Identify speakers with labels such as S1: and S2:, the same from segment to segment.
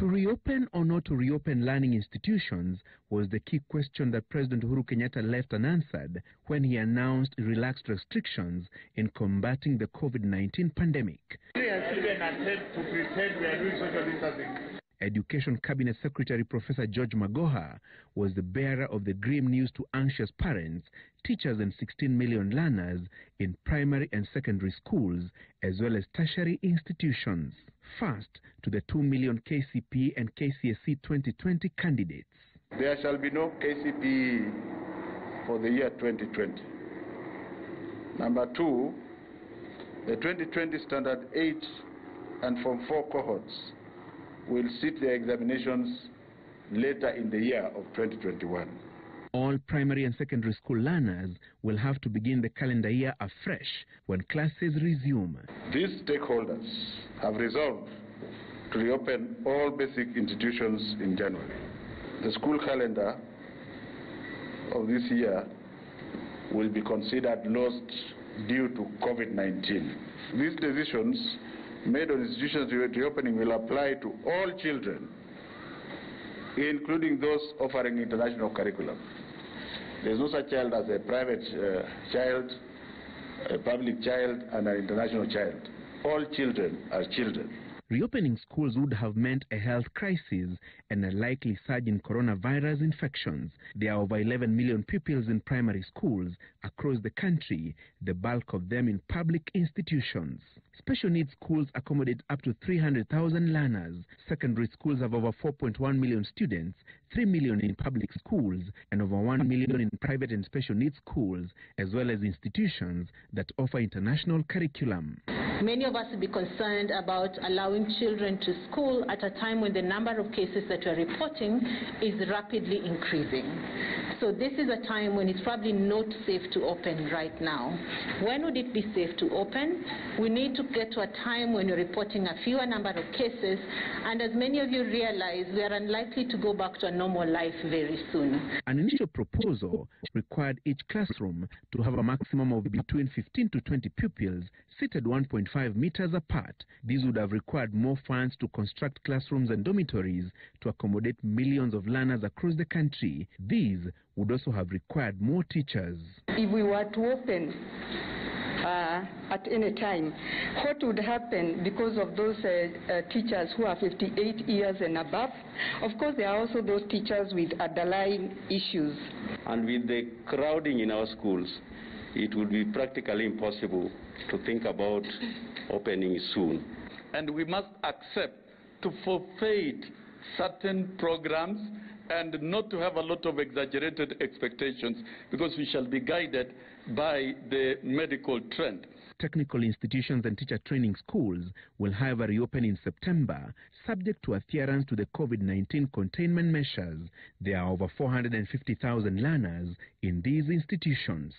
S1: To reopen or not to reopen learning institutions was the key question that President Uhuru Kenyatta left unanswered when he announced relaxed restrictions in combating the COVID-19 pandemic. Education Cabinet Secretary Professor George Magoha was the bearer of the grim news to anxious parents, teachers and 16 million learners in primary and secondary schools as well as tertiary institutions. First, to the 2 million KCPE and KCSE 2020 candidates.
S2: There shall be no KCPE for the year 2020. Number two, the 2020 Standard 8 and Form 4 cohorts will sit their examinations later in the year of 2021.
S1: All primary and secondary school learners will have to begin the calendar year afresh when classes resume.
S2: These stakeholders have resolved to reopen all basic institutions in January. The school calendar of this year will be considered lost due to COVID-19. These decisions made on institutions reopening will apply to all children, including those offering international curriculum. There is no such child as a private child, a public child, and an international child. All children are children.
S1: Reopening schools would have meant a health crisis and a likely surge in coronavirus infections. There are over 11 million pupils in primary schools across the country, the bulk of them in public institutions. Special needs schools accommodate up to 300,000 learners. Secondary schools have over 4.1 million students, 3 million in public schools, and over 1 million in private and special needs schools, as well as institutions that offer international curriculum.
S3: Many of us would be concerned about allowing children to school at a time when the number of cases that we're reporting is rapidly increasing. So this is a time when it's probably not safe to open right now. When would it be safe to open? We need to get to a time when we're reporting a fewer number of cases, and as many of you realize, we are unlikely to go back to a normal life very soon.
S1: An initial proposal required each classroom to have a maximum of between 15 to 20 pupils seated 1.5 meters apart. These would have required more funds to construct classrooms and dormitories to accommodate millions of learners across the country. These would also have required more teachers.
S4: If we were to open at any time, what would happen because of those teachers who are 58 years and above? Of course, there are also those teachers with underlying issues.
S5: And with the crowding in our schools, it would be practically impossible to think about opening soon.
S6: And we must accept to forfeit certain programs and not to have a lot of exaggerated expectations, because we shall be guided by the medical trend.
S1: Technical institutions and teacher training schools will, however, reopen in September, subject to adherence to the COVID-19 containment measures. There are over 450,000 learners in these institutions.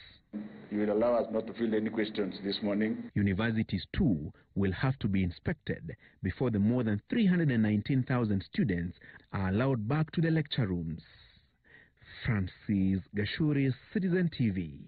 S2: You will allow us not to field any questions this morning.
S1: Universities, too, will have to be inspected before the more than 319,000 students are allowed back to the lecture rooms. Francis Gachuri, Citizen TV.